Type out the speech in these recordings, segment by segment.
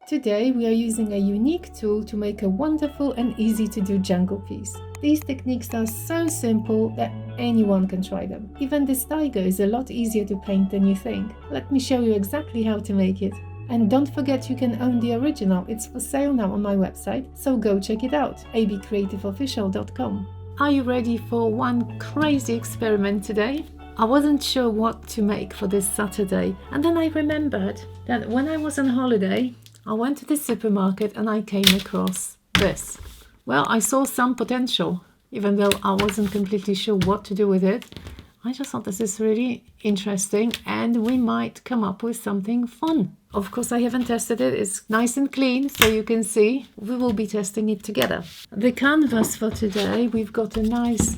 Today we are using a unique tool to make a wonderful and easy to do jungle piece. These techniques are so simple that anyone can try them. Even this tiger is a lot easier to paint than you think. Let me show you exactly how to make it. And don't forget you can own the original, it's for sale now on my website, so go check it out, abcreativeofficial.com. Are you ready for one crazy experiment today? I wasn't sure what to make for this Saturday, and then I remembered that when I was on holiday, I went to the supermarket and I came across this. Well, I saw some potential, even though I wasn't completely sure what to do with it. I just thought this is really interesting and we might come up with something fun. Of course, I haven't tested it. It's nice and clean, so you can see. We will be testing it together. The canvas for today, we've got a nice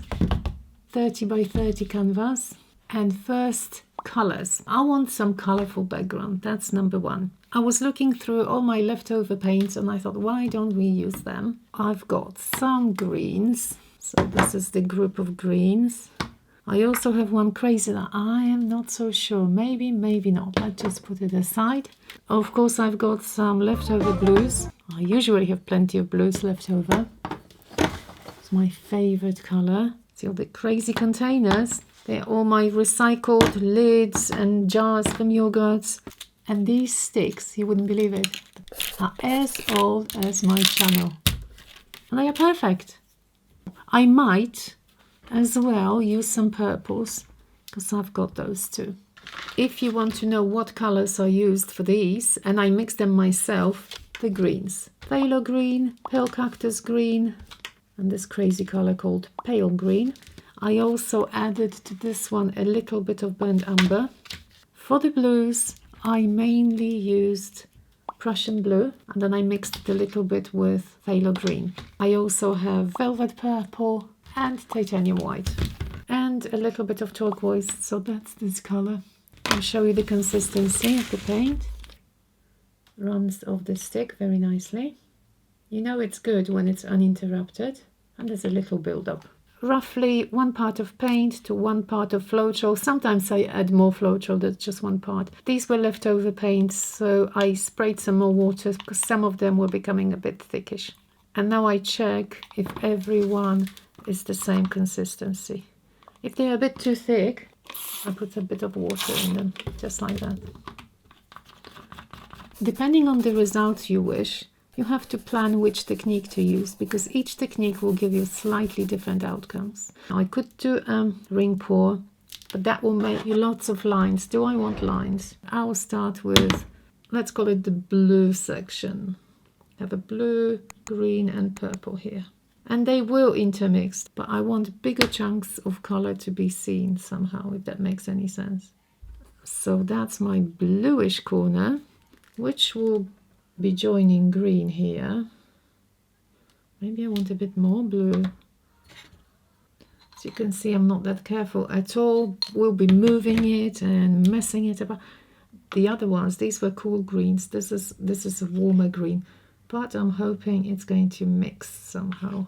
30 by 30 canvas. And first, colors. I want some colorful background. That's number one. I was looking through all my leftover paints and I thought, why don't we use them? I've got some greens. So this is the group of greens. I also have one crazy that I am not so sure. Maybe, maybe not. Let's just put it aside. Of course, I've got some leftover blues. I usually have plenty of blues left over. It's my favorite color. See all the crazy containers. They're all my recycled lids and jars from yogurts. And these sticks, you wouldn't believe it, are as old as my channel. And they are perfect. I might as well use some purples because I've got those too. If you want to know what colors are used for these, and I mix them myself, the greens. Phthalo green, pale cactus green, and this crazy color called pale green. I also added to this one a little bit of burnt umber. For the blues, I mainly used Prussian blue and then I mixed it a little bit with phthalo green. I also have velvet purple and titanium white and a little bit of turquoise, so that's this color. I'll show you the consistency of the paint. Runs off the stick very nicely. You know it's good when it's uninterrupted and there's a little build-up. Roughly 1 part of paint to 1 part of Floetrol. Sometimes I add more Floetrol, that's just 1 part. These were leftover paints, so I sprayed some more water because some of them were becoming a bit thickish. And now I check if every one is the same consistency. If they're a bit too thick, I put a bit of water in them, just like that. Depending on the result you wish, you have to plan which technique to use because each technique will give you slightly different outcomes. I could do a ring pour, but that will make you lots of lines. Do I want lines? I'll start with, let's call it the blue section. I have a blue, green and purple here. And they will intermix, but I want bigger chunks of color to be seen somehow, if that makes any sense. So that's my bluish corner, which will be joining green here. Maybe I want a bit more blue. As you can see, I'm not that careful at all. We'll be moving it and messing it about. The other ones, these were cool greens. This is a warmer green, but I'm hoping it's going to mix somehow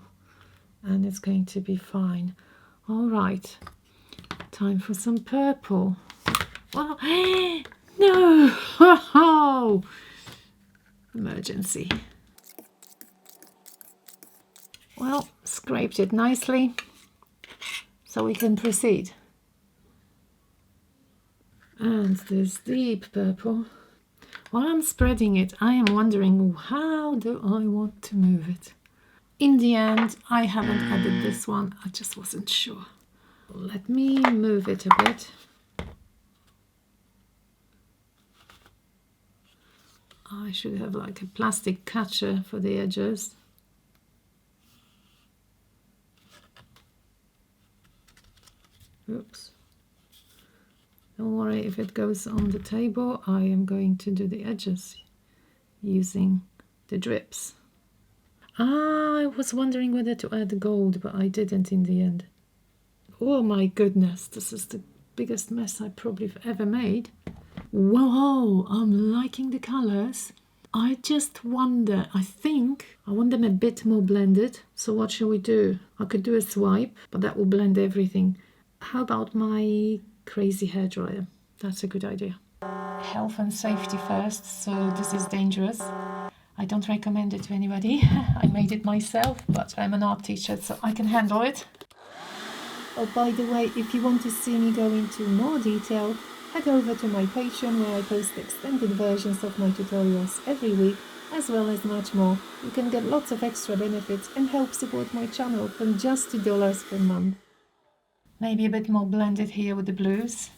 and it's going to be fine. All right, time for some purple. Well, no! Oh, emergency. Well, scraped it nicely so we can proceed. And this deep purple. While I'm spreading it, I am wondering how do I want to move it. In the end, I haven't added this one. I just wasn't sure. Let me move it a bit. I should have like a plastic catcher for the edges. Oops. Don't worry if it goes on the table. I am going to do the edges using the drips. I was wondering whether to add gold, but I didn't in the end. Oh my goodness, this is the biggest mess I probably have ever made. Whoa, I'm liking the colors. I just wonder, I think I want them a bit more blended. So what shall we do? I could do a swipe, but that will blend everything. How about my crazy hairdryer? That's a good idea. Health and safety first, so this is dangerous. I don't recommend it to anybody. I made it myself, but I'm an art teacher, so I can handle it. Oh, by the way, if you want to see me go into more detail, head over to my Patreon where I post extended versions of my tutorials every week, as well as much more. You can get lots of extra benefits and help support my channel from just $2 per month. Maybe a bit more blended here with the blues.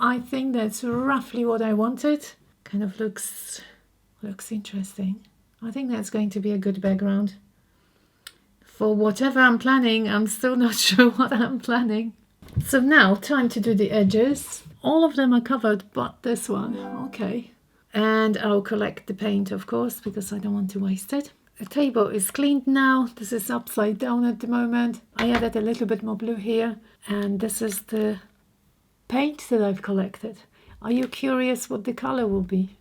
I think that's roughly what I wanted. Kind of looks interesting. I think that's going to be a good background. For whatever I'm planning, I'm still not sure what I'm planning. So now, time to do the edges. All of them are covered, but this one. Okay. And I'll collect the paint, of course, because I don't want to waste it. The table is cleaned now. This is upside down at the moment. I added a little bit more blue here. And this is the paint that I've collected. Are you curious what the color will be?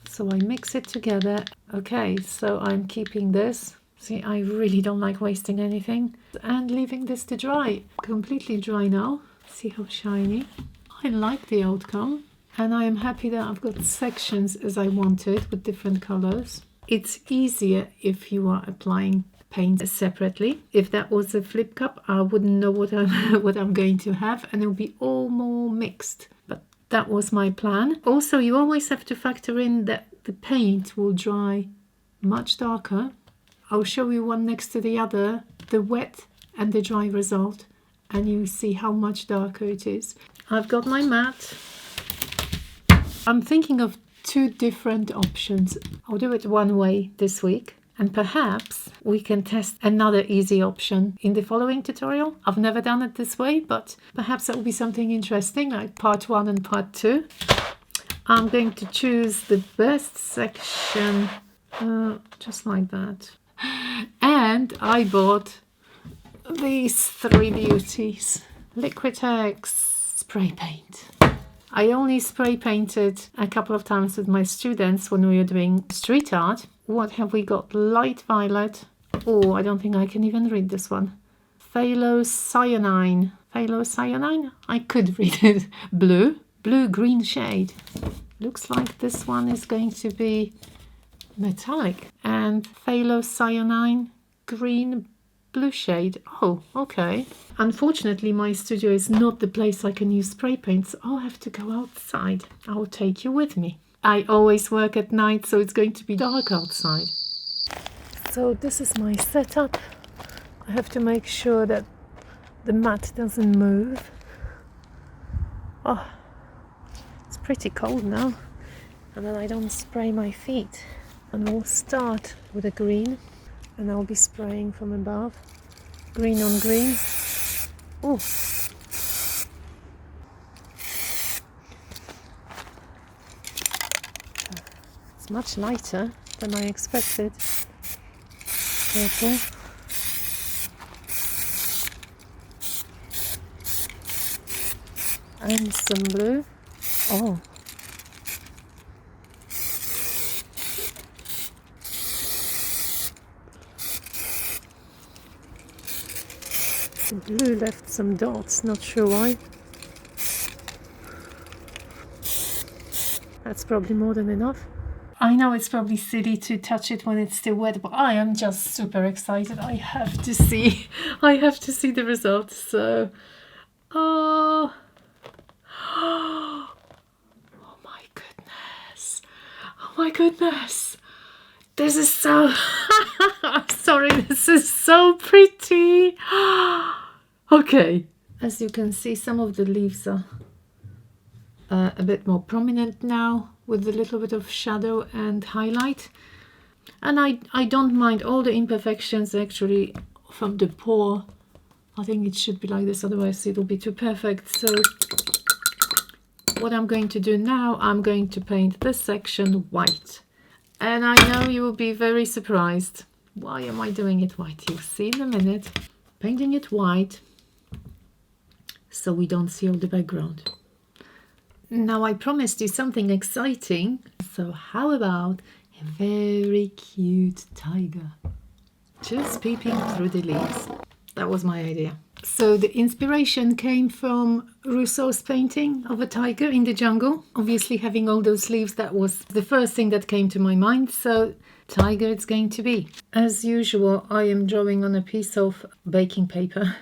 So I mix it together. Okay, so I'm keeping this. See, I really don't like wasting anything. And leaving this to dry. Completely dry now. See how shiny. I like the outcome. And I am happy that I've got sections as I wanted with different colors. It's easier if you are applying paint separately. If that was a flip cup, I wouldn't know what I'm going to have, and it'll be all more mixed. But that was my plan. Also, you always have to factor in that the paint will dry much darker. I'll show you one next to the other, the wet and the dry result, and you see how much darker it is. I've got my mat. I'm thinking of two different options. I'll do it one way this week. And perhaps we can test another easy option in the following tutorial. I've never done it this way, but perhaps that will be something interesting, like part 1 and part 2. I'm going to choose the best section, just like that. And I bought these 3 beauties. Liquitex spray paint. I only spray painted a couple of times with my students when we were doing street art. What have we got? Light violet. Oh, I don't think I can even read this one. Phthalocyanine. Phthalocyanine? I could read it. Blue. Blue-green shade. Looks like this one is going to be metallic. And phthalocyanine green blue shade. Oh, okay. Unfortunately, my studio is not the place I can use spray paint, so I'll have to go outside. I'll take you with me. I always work at night, so it's going to be dark outside. So this is my setup. I have to make sure that the mat doesn't move. Oh, it's pretty cold now. And then I don't spray my feet. And we'll start with a green. And I'll be spraying from above. Green on green. Oh. It's much lighter than I expected. Purple. And some blue. Oh. The blue left some dots, not sure why. That's probably more than enough. I know it's probably silly to touch it when it's still wet, but I am just super excited. I have to see the results. So, oh my goodness. Oh my goodness. This is so, sorry, this is so pretty. Okay. As you can see, some of the leaves are a bit more prominent now with a little bit of shadow and highlight. And I don't mind all the imperfections actually from the pour. I think it should be like this, otherwise it'll be too perfect. So what I'm going to do now, I'm going to paint this section white. And I know you will be very surprised. Why am I doing it white? You'll see in a minute. Painting it white so we don't see all the background. Now I promised you something exciting, So how about a very cute tiger just peeping through the leaves? That was my idea. So the inspiration came from Rousseau's painting of a tiger in the jungle. Obviously, having all those leaves, that was the first thing that came to my mind. So tiger it's going to be. As usual, I am drawing on a piece of baking paper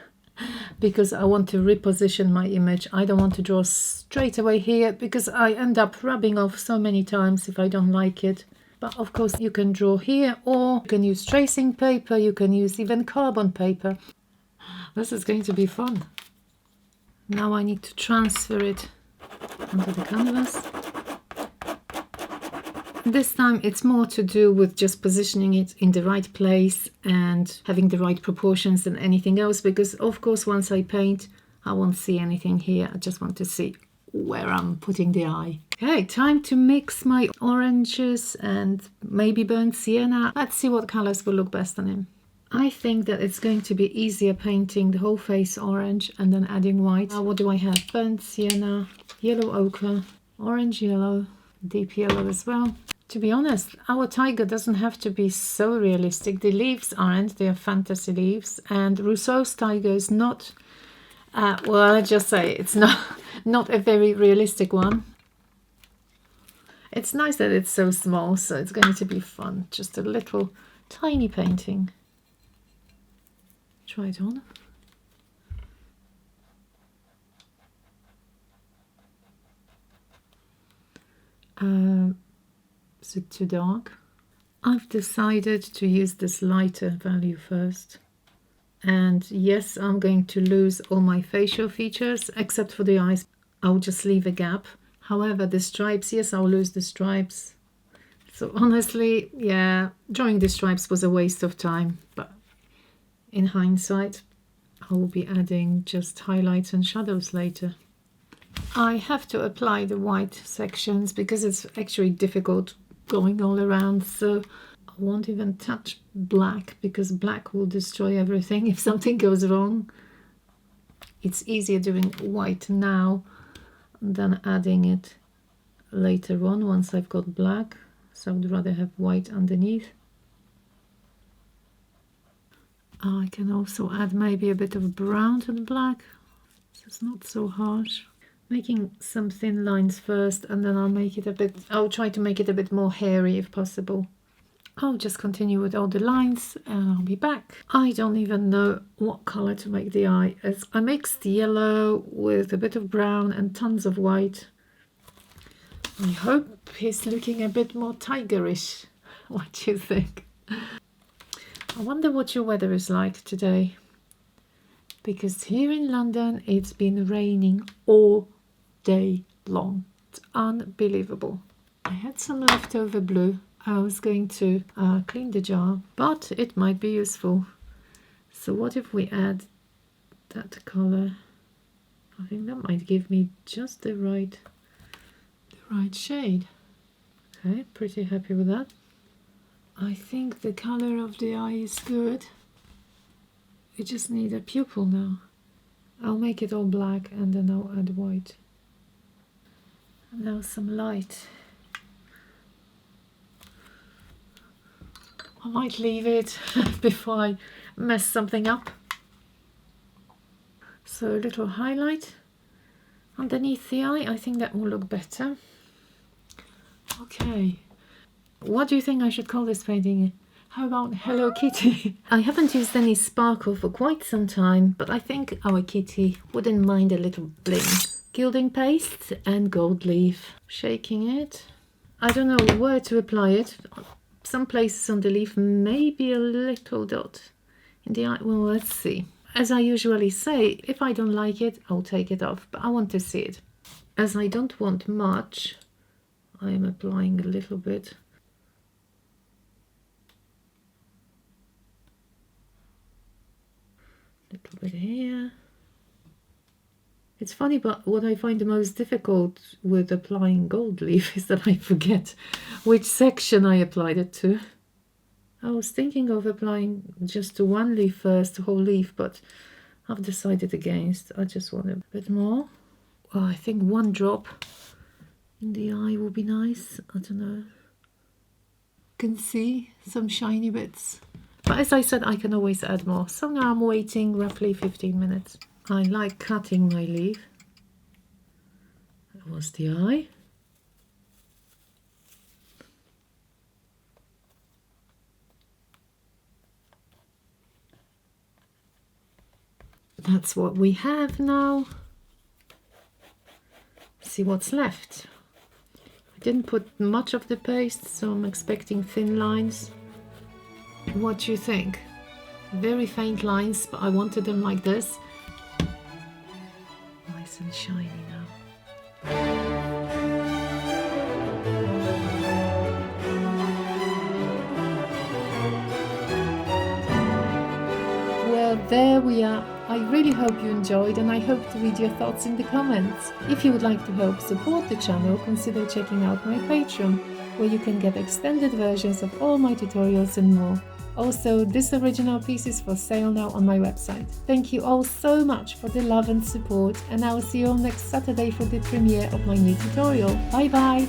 because I want to reposition my image. I don't want to draw straight away here because I end up rubbing off so many times if I don't like it. But of course you can draw here, or you can use tracing paper, you can use even carbon paper. This is going to be fun. Now I need to transfer it onto the canvas. This time it's more to do with just positioning it in the right place and having the right proportions than anything else, because of course once I paint I won't see anything here. I just want to see where I'm putting the eye. Okay, time to mix my oranges and maybe burnt sienna. Let's see what colors will look best on him. I think that it's going to be easier painting the whole face orange and then adding white. Now what do I have? Burnt sienna, yellow ochre, orange yellow, deep yellow as well. To be honest, our tiger doesn't have to be so realistic. The leaves aren't, they are fantasy leaves. And Rousseau's tiger is not, well, I just say it's not a very realistic one. It's nice that it's so small, so it's going to be fun. Just a little tiny painting. Try it on. Is it too dark? I've decided to use this lighter value first. And yes, I'm going to lose all my facial features except for the eyes. I'll just leave a gap. However, the stripes, yes, I'll lose the stripes. So honestly, yeah, drawing the stripes was a waste of time, but in hindsight, I will be adding just highlights and shadows later. I have to apply the white sections because it's actually difficult going all around, so I won't even touch black because black will destroy everything if something goes wrong. It's easier doing white now than adding it later on once I've got black, so I would rather have white underneath. I can also add maybe a bit of brown to the black, so it's not so harsh. Making some thin lines first, and then I'll try to make it a bit more hairy if possible. I'll just continue with all the lines and I'll be back. I don't even know what color to make the eye. As I mixed yellow with a bit of brown and tons of white. I hope he's looking a bit more tigerish. What do you think? I wonder what your weather is like today, because here in London it's been raining all day long. It's unbelievable. I had some leftover blue. I was going to clean the jar, but it might be useful. So what if we add that color? I think that might give me just the right shade. Okay, pretty happy with that. I think the color of the eye is good. We just need a pupil now. I'll make it all black and then I'll add white. And now some light. I might leave it before I mess something up. So a little highlight underneath the eye. I think that will look better. Okay. What do you think I should call this painting? How about Hello Kitty? I haven't used any sparkle for quite some time, but I think our kitty wouldn't mind a little bling. Gilding paste and gold leaf. Shaking it. I don't know where to apply it. Some places on the leaf, maybe a little dot in the eye. Well, let's see. As I usually say, if I don't like it, I'll take it off, but I want to see it. As I don't want much, I am applying a little bit. Little bit here. It's funny, but what I find the most difficult with applying gold leaf is that I forget which section I applied it to. I was thinking of applying just to one leaf first, the whole leaf, but I've decided against. I just want a bit more. Well, I think one drop In the eye will be nice. I don't know. Can see some shiny bits. But as I said, I can always add more. So now I'm waiting roughly 15 minutes. I like cutting my leaf. That was the eye. That's what we have now. See what's left. I didn't put much of the paste, so I'm expecting thin lines. What do you think? Very faint lines, but I wanted them like this. Nice and shiny now. Well, there we are. I really hope you enjoyed, and I hope to read your thoughts in the comments. If you would like to help support the channel, consider checking out my Patreon, where you can get extended versions of all my tutorials and more. Also, this original piece is for sale now on my website. Thank you all so much for the love and support, and I will see you all next Saturday for the premiere of my new tutorial. Bye bye!